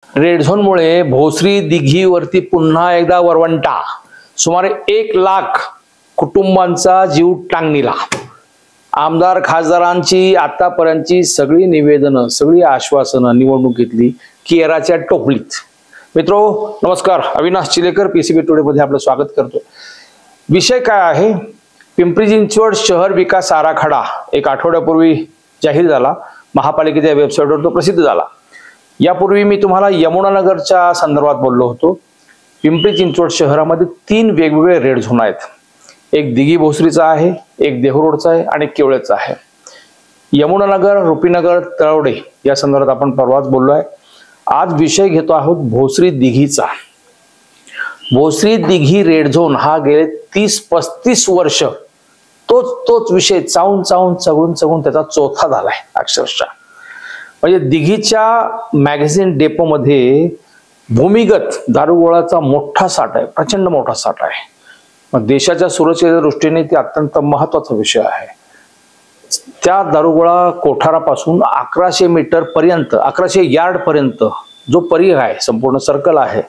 Red झोनमुळे Bhosari दिघीवरती पुन्हा एकदा वरवंटा. सुमारे 1 लाख कुटुंबांचा जीव टांगणीला. आमदार खासदारांची आतापर्यंतची सगळी निवेदनं, सगळी आश्वासनं निवडणुकीतली केराच्या टोपलीत. मित्रो नमस्कार, अविनाश चिलेकर पीसीबी टुडे मध्ये आपलं स्वागत करतो. विषय काय आहे? पिंपरी चिंचवड शहर विकास आराखडा एक आठवड्यापूर्वी जाहीर झाला. महापालिकेच्या वेबसाईटवर तो प्रसिद्ध झाला. यापूर्वी मी तुम्हाला यमुनानगरच्या संदर्भात बोललो होतो. पिंपरी चिंचवड शहरामध्ये 3 वेगवेगळे रेड झोन आहेत. एक दिघी भोसरीचा आहे, एक देहूरोडचा आहे आणि केवळेचा आहे. यमुनानगर, रुपीनगर, तळवडे या संदर्भात आपण परवाच बोललो आहे. आज विषय घेतो आहोत भोसरी दिघीचा. भोसरी दिघी रेड झोन हा गेले 30-35 वर्ष तोच विषय चावून चगून त्याचा चौथा झालाय अक्षरशः. म्हणजे दिघीच्या मॅगझिन डेपो मध्ये भूमिगत दारुगोळाचा मोठा साठा आहे, प्रचंड मोठा साठा आहे. मग देशाच्या सुरक्षेच्या दृष्टीने ते अत्यंत महत्वाचा विषय आहे. त्या दारुगोळा कोठारापासून 1100 मीटर पर्यंत, 1100 यार्ड पर्यंत जो परिघ आहे, संपूर्ण सर्कल आहे,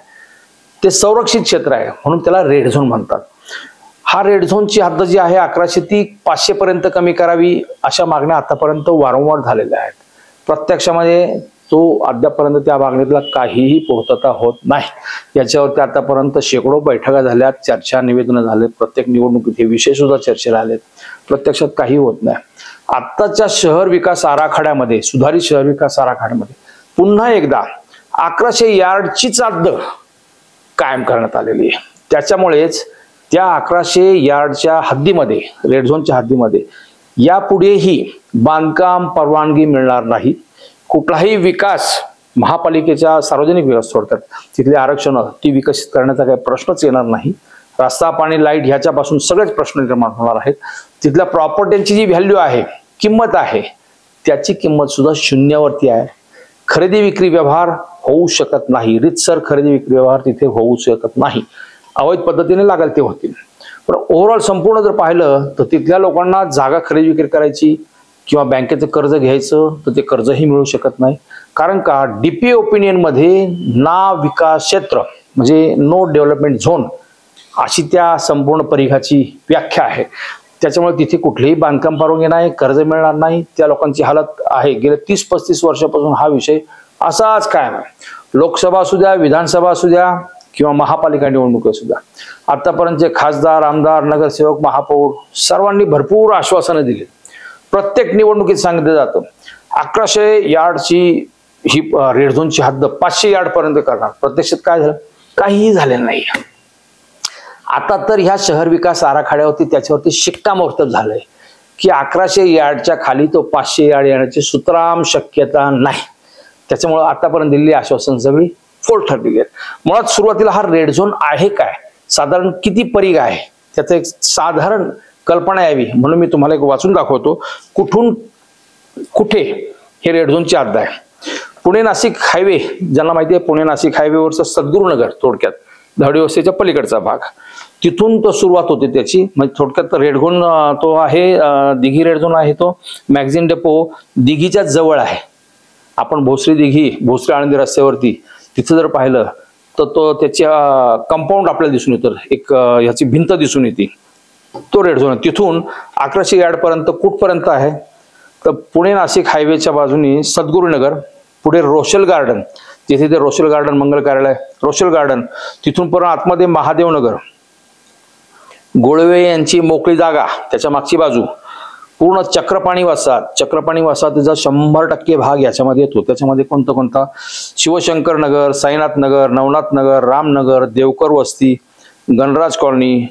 ते संरक्षित क्षेत्र आहे, म्हणून त्याला रेड झोन म्हणतात. हा रेड झोनची हद्द जी आहे 1100 ती 500 पर्यंत कमी करावी अशा मागण्या आतापर्यंत वारंवार झालेल्या आहेत. प्रत्यक्षामध्ये तो अद्यापर्यंत त्या मागणीतला काहीही पूर्तता होत नाही. याच्यावरती आतापर्यंत शेकडो बैठका झाल्या, चर्चा, निवेदनं झाले. प्रत्येक निवडणुकीत हे विषय सुद्धा चर्चेला आलेत. प्रत्यक्षात काही होत नाही. आत्ताच्या शहर विकास आराखड्यामध्ये, सुधारित शहर विकास आराखड्यामध्ये पुन्हा एकदा 1100 यार्डचीच हद्द कायम करण्यात आलेली आहे. त्याच्यामुळेच त्या 1100 यार्डच्या हद्दीमध्ये, रेड झोनच्या हद्दीमध्ये यापुढेही बांधकाम परवानगी मिळणार नाही. कुठलाही विकास महापालिकेच्या सार्वजनिक विकास सोडतात तिथले आरक्षण ती विकसित करण्याचा काही प्रश्नच येणार नाही. रस्ता, पाणी, लाईट ह्याच्यापासून सगळेच प्रश्न निर्माण होणार आहेत. तिथल्या प्रॉपर्टीची जी व्हॅल्यू आहे, किंमत आहे, त्याची किंमत सुद्धा शून्यावरती आहे. खरेदी विक्री व्यवहार होऊ शकत नाही. रीतसर खरेदी विक्री व्यवहार तिथे होऊ शकत नाही. अवैध पद्धतीने लागेल ते होतील. पण ओव्हरऑल संपूर्ण जर पाहिलं तर तिथल्या लोकांना जागा खरेदी विक्री करायची किंवा बँकेचं कर्ज घ्यायचं तर ते कर्जही मिळू शकत नाही. कारण का, डीपी ओपिनियन मध्ये ना विकास क्षेत्र म्हणजे नो डेव्हलपमेंट झोन अशी त्या संपूर्ण परिघाची व्याख्या आहे. त्याच्यामुळे तिथे कुठलेही बांधकाम परवानगी नाही, कर्ज मिळणार नाही. त्या लोकांची हालत आहे. गेल्या 30-35 वर्षापासून हा विषय असाच कायम आहे. लोकसभा असू द्या, विधानसभा असू द्या किंवा महापालिका निवडणूक असू द्या, आतापर्यंतचे खासदार, आमदार, नगरसेवक, महापौर सर्वांनी भरपूर आश्वासनं दिली. प्रत्येक निवडणुकीत सांगितलं जातं 1100 यार्डची ही रेड झोनची हद्द 500 यार्ड पर्यंत करणार. प्रत्यक्षात काय झालं? काहीही झालेलं नाही. आता तर ह्या शहर विकास आराखड्यावरती त्याच्यावरती शिक्कामोर्तब झालंय की 1100 यार्डच्या खाली तो 500 यार्ड येण्याची सुतराम शक्यता नाही. त्याच्यामुळे आतापर्यंत दिलेली आश्वासन सगळी फोल ठरलेली आहेत. मुळात सुरुवातीला हा रेड झोन आहे काय, साधारण किती परिघ आहे, त्याचं एक साधारण कल्पना यावी म्हणून मी तुम्हाला एक वाचून दाखवतो. कुठून कुठे हे रेड झोनची हद्द आहे. पुणे नाशिक हायवे, ज्यांना माहिती आहे, पुणे नाशिक हायवेवरचं सद्गुरुनगर, थोडक्यात दहडी वस्तीच्या पलीकडचा भाग, तिथून तो सुरुवात होते त्याची. म्हणजे थोडक्यात रेड झोन तो आहे, दिघी रेड झोन आहे तो मॅगझिन डेपो दिघीच्या जवळ आहे. आपण भोसरी दिघी, भोसरी आळंदी रस्त्यावरती तिथे जर पाहिलं तर तो त्याच्या कंपाऊंड आपल्याला दिसून येतं. एक ह्याची भिंत दिसून येते. तो रेड झोन तिथून 1100 यार्ड पर्यंत कुठपर्यंत आहे तर पुणे नाशिक हायवेच्या बाजूनी सद्गुरुनगर, पुढे रोशल गार्डन, तिथे ते रोशल गार्डन मंगल कार्यालय, रोशल गार्डन, तिथून परत आतमध्ये महादेवनगर, गोळवे यांची मोकळी जागा, त्याच्या मागची बाजू, पूर्ण चक्रपाणी वसाहत. चक्रपाणी वसाहतीचा 100% भाग याच्यामध्ये येतो. त्याच्यामध्ये कोणता शिवशंकर नगर, साईनाथ नगर, नवनाथ नगर, रामनगर, देवकर वस्ती, गणराज कॉलनी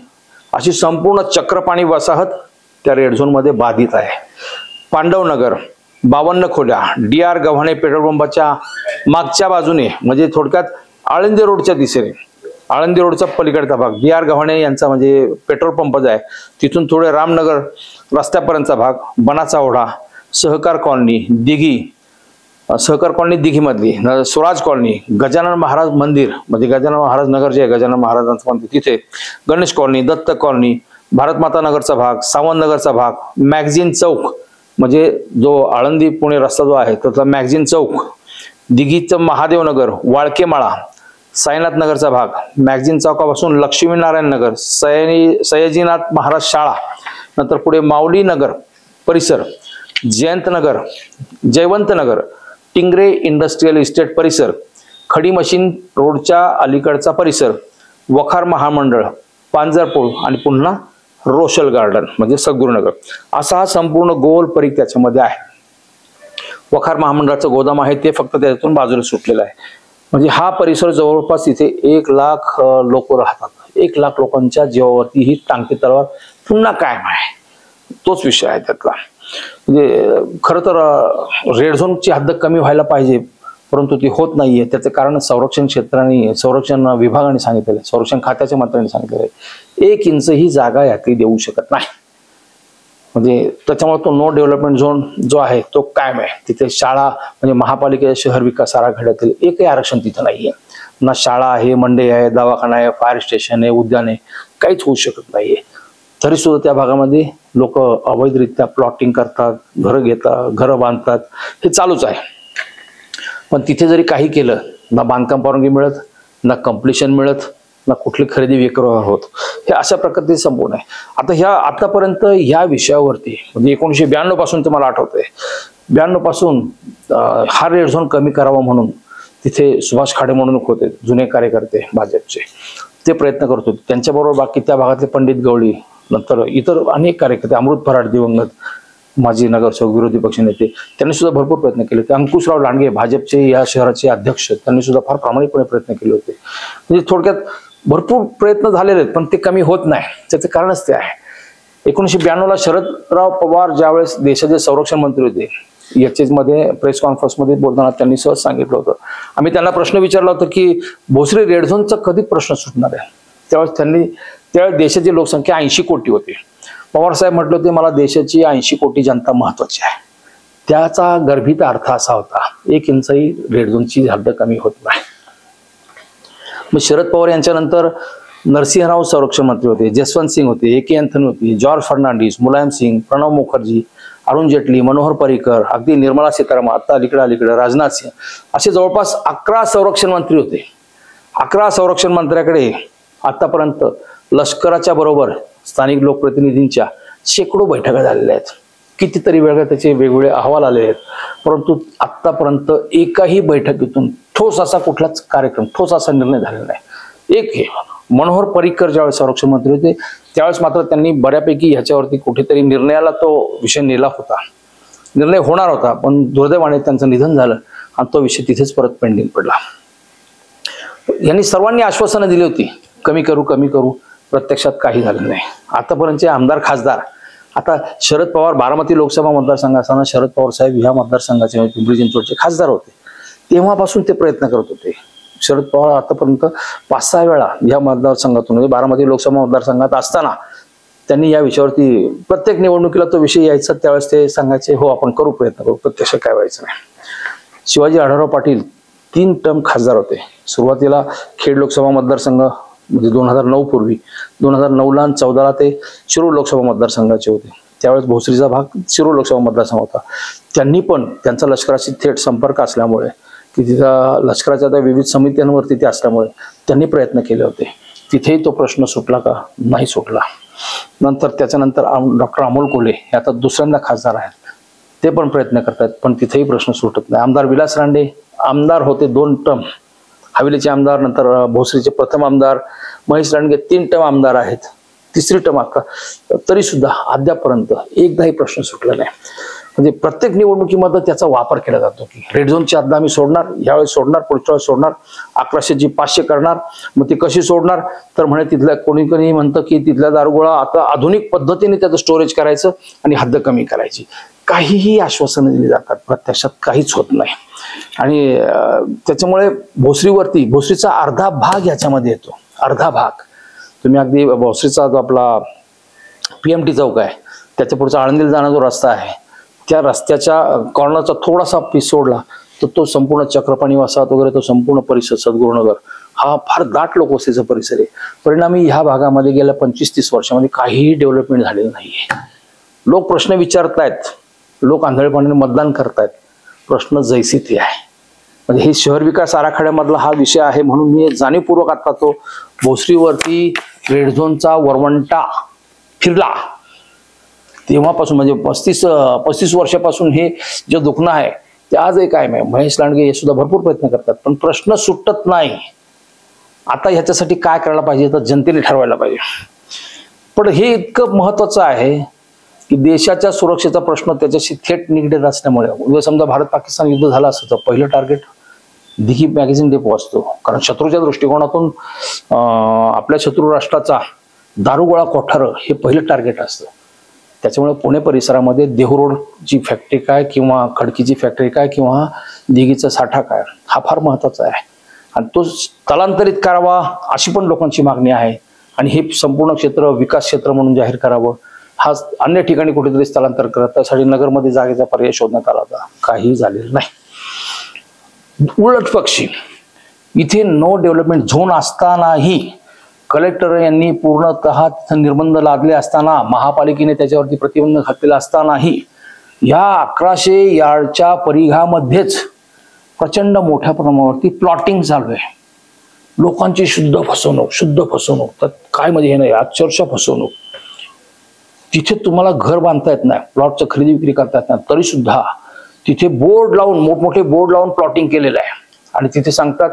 अशी संपूर्ण चक्रपाणी वसाहत त्या रेड झोन मध्ये बाधित आहे. पांडवनगर, 52 खोल्या, DR गव्हाणे पेट्रोल पंपाच्या मागच्या बाजूने, म्हणजे थोडक्यात आळंदी रोडच्या दिशेने, आळंदी रोडचा पलीकडचा भाग, DR गव्हाणे यांचा म्हणजे पेट्रोल पंप आहे, तिथून थोडे रामनगर रस्त्यापर्यंतचा भाग, बनाचा ओढा, सहकार कॉलनी, दिघी, सहकार कॉलनी दिघीमधली, स्वराज कॉलनी, गजानन महाराज मंदिर म्हणजे गजानन महाराज नगर जे आहे, गजानन महाराजांचं मंदिर तिथे, गणेश कॉलनी, दत्त कॉलनी, भारतमाता नगरचा भाग, सावंत नगरचा भाग, मॅगझिन चौक म्हणजे जो आळंदी पुणे रस्ता जो आहे त्याचा मॅगझिन चौक, दिघीचं महादेवनगर, वाळकेमाळा, साईनाथ नगरचा भाग, मॅगझिन चौकापासून लक्ष्मीनारायण नगर, सयाजीनाथ महाराज शाळा, नंतर पुढे माऊली नगर परिसर, जयवंत नगर, टिंगरे इंडस्ट्रियल इस्टेट परिसर, खडी मशीन रोडच्या अलीकडचा परिसर, वखार महामंडळ, पांजरपूल आणि पुन्हा रोशल गार्डन म्हणजे सद्गुरुनगर, असा हा संपूर्ण गोल परिघ त्याच्यामध्ये आहे. वखार महामंडळाचं गोदाम आहे ते फक्त त्यातून बाजूला सुटलेलं आहे. म्हणजे हा परिसर जवळपास इथे 1 लाख लोक राहतात. 1 लाख लोकांच्या जीवावरती ही टांगती तलवार पुन्हा कायम आहे. तोच विषय आहे त्यातला. म्हणजे खरं तर रेड झोनची हद्द कमी व्हायला पाहिजे, परंतु ती होत नाहीये. त्याचं कारण संरक्षण क्षेत्राने, संरक्षण विभागाने सांगितलेलं आहे, संरक्षण खात्याच्या मंत्र्यांनी सांगितलेलं आहे, 1 इंच ही जागा यातली देऊ शकत नाही. म्हणजे त्याच्यामुळे तो नो डेव्हलपमेंट झोन जो आहे तो कायम आहे. तिथे शाळा म्हणजे महापालिकेच्या शहर विकास आराखड्यातील एकही आरक्षण तिथं नाहीये. ना शाळा आहे, मंडई आहे, दवाखाना आहे, फायर स्टेशन आहे, उद्यान आहे, काहीच होऊ शकत नाहीये. तरी सुद्धा त्या भागामध्ये लोक अवैधरित्या प्लॉटिंग करतात, घरं घेतात, घरं बांधतात, हे चालूच आहे. पण तिथे जरी काही केलं, ना बांधकाम परवानगी मिळत, ना कंप्लिशन मिळत, ना कुठली खरेदी विक्री होत. हे अशा प्रकारचे संपूर्ण आहे. आता आतापर्यंत ह्या विषयावरती म्हणजे 1992 पासून तुम्हाला आठवतंय, 92 पासून हा रेड झोन कमी करावा म्हणून तिथे सुभाष खाडे म्हणून होते जुने कार्यकर्ते भाजपचे, ते प्रयत्न करत होते. त्यांच्याबरोबर बाकी त्या भागातले पंडित गवळी, नंतर इतर अनेक कार्यकर्ते, अमृत फराड दिवंगत माजी नगरसेवक, विरोधी पक्षनेते, त्यांनी सुद्धा भरपूर प्रयत्न केले होते. अंकुशराव लांडगे भाजपचे या शहराचे अध्यक्ष, त्यांनी सुद्धा फार प्रामाणिकपणे प्रयत्न केले होते. म्हणजे थोडक्यात भरपूर प्रयत्न झालेले आहेत, पण ते कमी होत नाही. त्याचं कारणच ते आहे. 1992ला शरदराव पवार ज्यावेळेस देशाचे संरक्षण मंत्री होते, याचेच मध्ये प्रेस कॉन्फरन्समध्ये बोलताना त्यांनी सहज सांगितलं होतं, आम्ही त्यांना प्रश्न विचारला होता की भोसरी रेड झोनचा कधी प्रश्न सुटणार आहे. त्यावेळेस देशाची लोकसंख्या 80 कोटी होती. पवार साहेब म्हटले होते, मला देशाची 80 कोटी जनता महत्वाची आहे. त्याचा गर्भित अर्थ असा होता, 1 इंचही रेड झोनची हद्द कमी होत नाही. मग शरद पवार यांच्यानंतर नरसिंहराव संरक्षण मंत्री होते, जसवंत सिंग होते, AK अँथनी होती, जॉर्ज फर्नांडिस, मुलायम सिंग, प्रणव मुखर्जी, अरुण जेटली, मनोहर पर्रिकर, अगदी निर्मला सीतारामन, आता अलीकडे राजनाथ सिंह, असे जवळपास 11 संरक्षण मंत्री होते. 11 संरक्षण मंत्र्याकडे आतापर्यंत लष्कराच्या बरोबर स्थानिक लोकप्रतिनिधींच्या शेकडो बैठका झालेल्या आहेत. कितीतरी वेळा त्याचे वेगवेगळे अहवाल आले आहेत, परंतु आतापर्यंत एकाही बैठकीतून ठोस असा कुठलाच कार्यक्रम, ठोस असा निर्णय झालेला नाही. एक हे मनोहर पर्रिकर ज्यावेळेस संरक्षण मंत्री होते त्यावेळेस मात्र त्यांनी बऱ्यापैकी ह्याच्यावरती कुठेतरी निर्णयाला तो विषय नेला होता. निर्णय होणार होता, पण दुर्दैवाने त्यांचं निधन झालं आणि तो विषय तिथेच परत पेंडिंग पडला. यांनी सर्वांनी आश्वासनं दिली होती, कमी करू, प्रत्यक्षात काही झालं नाही. आतापर्यंतचे आमदार खासदार, आता शरद पवार बारामती लोकसभा मतदारसंघ असताना शरद पवार साहेब ह्या मतदारसंघाचे पिंपरी चिंचवडचे खासदार होते, तेव्हापासून ते प्रयत्न करत होते. शरद पवार आतापर्यंत 5-6 वेळा या मतदारसंघातून म्हणजे बारामती लोकसभा मतदारसंघात असताना त्यांनी या विषयावरती प्रत्येक निवडणुकीला तो विषय यायचा, त्यावेळेस ते सांगायचे हो आपण करू, प्रयत्न करू, प्रत्यक्ष काय व्हायचं नाही. शिवाजी आढळराव पाटील 3 टर्म खासदार होते. सुरुवातीला खेड लोकसभा मतदारसंघ म्हणजे 2009 पूर्वी, 2009ला आणि 14ला ते शिरूर लोकसभा मतदारसंघाचे होते. त्यावेळेस भोसरीचा भाग शिरूर लोकसभा मतदारसंघ होता. त्यांनी पण त्यांचा लष्कराशी थेट संपर्क असल्यामुळे, की तिथं लष्कराच्या त्या विविध समित्यांवरती ते असल्यामुळे त्यांनी प्रयत्न केले होते. तिथेही तो प्रश्न सुटला का? नाही सुटला. नंतर त्याच्यानंतर डॉक्टर अमोल कोल्हे हे आता दुसऱ्यांदा खासदार आहेत, ते पण प्रयत्न करतात, पण तिथेही प्रश्न सुटत नाही. आमदार विलास रांडे आमदार होते 2 टर्म, हवेलीचे आमदार, नंतर भोसरीचे प्रथम आमदार. महेश रानगे 3 टर्म आमदार आहेत, 3री टर्म आता, तरी सुद्धा अद्यापर्यंत एकदाही प्रश्न सुटला नाही. म्हणजे प्रत्येक निवडणुकीमध्ये त्याचा वापर केला जातो की रेड झोनची हद्द आम्ही सोडणार, यावेळेस सोडणार, पुढच्या वेळेस सोडणार, 1100ची 500 करणार. मग ती कशी सोडणार? तर म्हणे तिथल्या कोणी म्हणतं की तिथल्या दारुगोळा आता आधुनिक पद्धतीने त्याचं स्टोरेज करायचं आणि हद्द कमी करायची. काहीही आश्वासनं दिली जातात, प्रत्यक्षात काहीच होत नाही. आणि त्याच्यामुळे भोसरीचा अर्धा भाग याच्यामध्ये येतो. अर्धा भाग तुम्ही अगदी भोसरीचा जो आपला PMT चौक आहे, त्याच्या पुढचा आळंदीला जाणारा जो रस्ता आहे, त्या रस्त्याच्या कॉर्नरचा थोडासा पीस सोडला तर तो संपूर्ण चक्रपाणी वसाहत वगैरे तो संपूर्ण परिसर सद्गुरुनगर हा फार दाट लोकवस्तीचा परिसर आहे. परिणामी ह्या भागामध्ये गेल्या 25-30 वर्षामध्ये काहीही डेव्हलपमेंट झालेलं नाहीये. लोक प्रश्न विचारतायत, लोक आंधळेपणाने मतदान करतायत, प्रश्न जैसे ते आहे. म्हणजे हे शहर विकास आराखड्यामधला हा विषय आहे, म्हणून मी जाणीवपूर्वक आता तो भोसरीवरती रेड झोनचा वरवंटा फिरला तेव्हापासून, म्हणजे 35 वर्षापासून हे जे दुखणं आहे ते आजही कायम आहे. महेश लांडगे हे सुद्धा भरपूर प्रयत्न करतात, पण प्रश्न सुटत नाही. आता ह्याच्यासाठी काय करायला पाहिजे तर जनतेने ठरवायला पाहिजे. पण हे इतकं महत्वाचं आहे की देशाच्या सुरक्षेचा प्रश्न त्याच्याशी थेट निगडीत असल्यामुळे, उद्या समजा भारत पाकिस्तान युद्ध झालं असतं तर पहिलं टार्गेट दिघी मॅगझिन डेपो असतो. कारण शत्रूच्या दृष्टिकोनातून आपल्या शत्रू राष्ट्राचा दारुगोळा कोठारं हे पहिलं टार्गेट असतं. त्याच्यामुळे पुणे परिसरामध्ये देहूरोडची फॅक्टरी काय किंवा खडकीची फॅक्टरी काय किंवा दिघीचा साठा काय हा फार महत्वाचा आहे, आणि तो स्थलांतरित करावा अशी पण लोकांची मागणी आहे. आणि हे संपूर्ण क्षेत्र विकास क्षेत्र म्हणून जाहीर करावं, हा अन्य ठिकाणी कुठेतरी स्थलांतर करत त्यासाठी नगरमध्ये जागेचा पर्याय शोधण्यात आला होता, काही झालेलं नाही. उलट पक्षी इथे नो डेव्हलपमेंट झोन असतानाही कलेक्टर यांनी पूर्णतः निर्बंध लादले असताना, महापालिकेने त्याच्यावरती प्रतिबंध घातलेला असतानाही या 1100 यार्डच्या परिघामध्येच प्रचंड मोठ्या प्रमाणावरती प्लॉटिंग चालू आहे. लोकांची शुद्ध फसवणूक तर काय म्हणजे हे नाही, अक्षरशः फसवणूक. तिथे तुम्हाला घर बांधता येत नाही, प्लॉटचं खरेदी विक्री करता येत नाही, तरी सुद्धा तिथे बोर्ड लावून, मोठमोठे बोर्ड लावून प्लॉटिंग केलेलं आहे. आणि तिथे सांगतात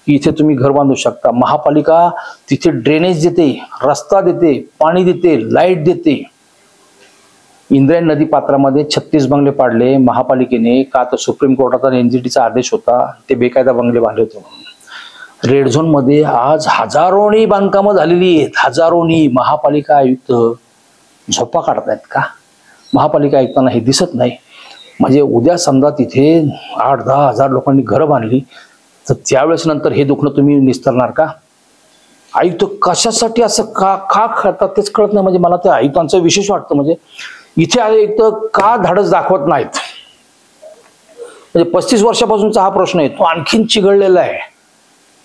की इथे तुम्ही घर बांधू शकता. महापालिका तिथे ड्रेनेज देते, रस्ता देते, पाणी देते, लाईट देते. इंद्रायणी नदी पात्रामध्ये 36 बंगले पाडले महापालिकेने, का तर सुप्रीम कोर्टाचा एनजीटीचा आदेश होता, ते बेकायदा बंगले बांधले होते म्हणून. रेड झोन मध्ये आज हजारोनी बांधकामं झालेली आहेत, हजारोनी. महापालिका आयुक्त झोपा काढतायत का? महापालिका आयुक्तांना हे दिसत नाही? म्हणजे उद्या समजा तिथे 8-10 हजार लोकांनी घरं बांधली तर त्यावेळेस नंतर हे दुखणं तुम्ही निस्तरणार का? आयुक्त कशासाठी असं का करतात तेच कळत नाही. म्हणजे मला त्या आयुक्तांचं विशेष वाटतं, म्हणजे इथे आयुक्त का धाडस दाखवत नाहीत? म्हणजे 35 वर्षापासूनचा हा प्रश्न आहे, तो आणखीन चिघळलेला आहे,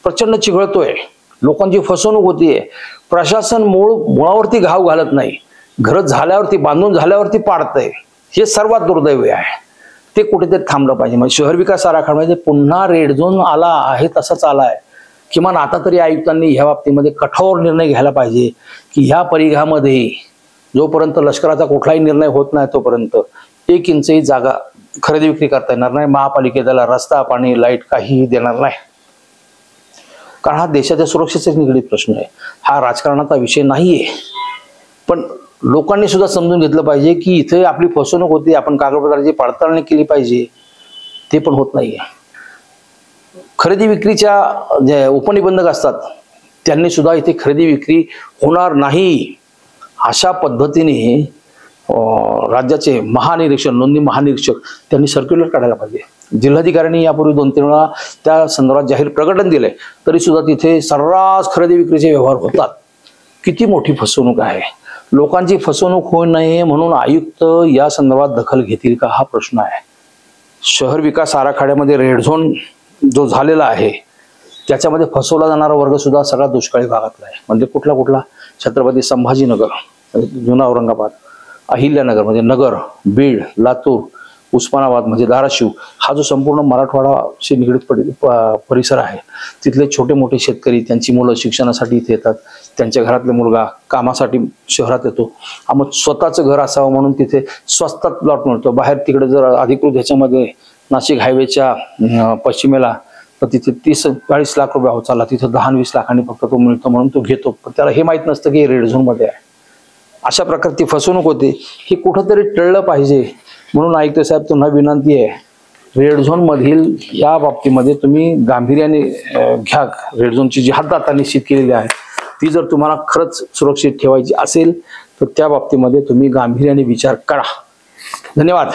प्रचंड चिघळतोय. लोकांची फसवणूक होतीये. प्रशासन मुळावरती घाव घालत नाही, घर झाल्यावरती, बांधून झाल्यावरती पाडतंय. हे सर्वात दुर्दैवी आहे. ते कुठेतरी थांबलं पाहिजे. म्हणजे शहर विकास आराखड्यामध्ये पुन्हा रेड झोन आला आहे तसाच आलाय. किमान आता तरी आयुक्तांनी ह्या बाबतीमध्ये कठोर निर्णय घ्यायला पाहिजे की ह्या परिघामध्ये जोपर्यंत लष्कराचा कुठलाही निर्णय होत नाही तोपर्यंत 1 इंचही जागा खरेदी विक्री करता येणार नाही. महापालिकेला रस्ता, पाणी, लाईट काहीही देणार नाही. कारण हा देशाच्या सुरक्षेचा निगडीत प्रश्न आहे, हा राजकारणाचा विषय नाहीये. पण लोकांनी सुद्धा समजून घेतलं पाहिजे की इथे आपली फसवणूक होती, आपण कागदपत्राची पडताळणी केली पाहिजे. ते पण होत नाहीये. खरेदी विक्रीच्या जे उपनिबंधक असतात त्यांनी सुद्धा इथे खरेदी विक्री होणार नाही अशा पद्धतीने राज्याचे महानिरीक्षक, नोंदणी महानिरीक्षक त्यांनी सर्क्युलर काढायला पाहिजे. जिल्हाधिकाऱ्यांनी यापूर्वी 2-3 वेळा त्या संदर्भात जाहीर प्रकटन दिले, तरी सुद्धा तिथे सर्रास खरेदी विक्रीचे व्यवहार होतात. किती मोठी फसवणूक आहे. लोकांची फसवणूक होऊ नये म्हणून आयुक्त या संदर्भात दखल घेतील का हा प्रश्न आहे. शहर विकास आराखड्यामध्ये रेड झोन जो झालेला आहे त्याच्यामध्ये फसवला जाणारा वर्ग सुद्धा सगळा दुष्काळी भागातला आहे. म्हणजे कुठला छत्रपती संभाजीनगर, जुना औरंगाबाद, अहिल्यानगर म्हणजे नगर, बीड, लातूर, उस्मानाबाद म्हणजे धाराशिव, हा जो संपूर्ण मराठवाडाशी निगडीत परिसर आहे. तिथले छोटे मोठे शेतकरी, त्यांची मुलं शिक्षणासाठी इथे येतात, त्यांच्या घरातले मुलगा कामासाठी शहरात येतो. मग स्वतःचं घर असावं म्हणून तिथे स्वस्तात प्लॉट मिळतो. बाहेर तिकडे जर अधिकृत ह्याच्यामध्ये नाशिक हायवेच्या पश्चिमेला तर तिथे 30-40 लाख रुपये होत चालला, तिथे 10-20 लाखांनी फक्त तो मिळतो म्हणून तो घेतो. पण त्याला हे माहित नसतं की रेड झोन मध्ये आहे. अशा प्रकारची फसवणूक होते. हे कुठंतरी टळलं पाहिजे. म्हणून आयुक्त साहेब तुम्हाला विनंती आहे, रेड झोन मधील या बाबतीमध्ये तुम्ही गांभीर्याने घ्या. रेड झोनची जी हद्द आता निश्चित केलेली आहे ती जर तुम्हाला खरंच सुरक्षित ठेवायची असेल तर त्या बाबतीमध्ये तुम्ही गांभीर्याने विचार करा. धन्यवाद.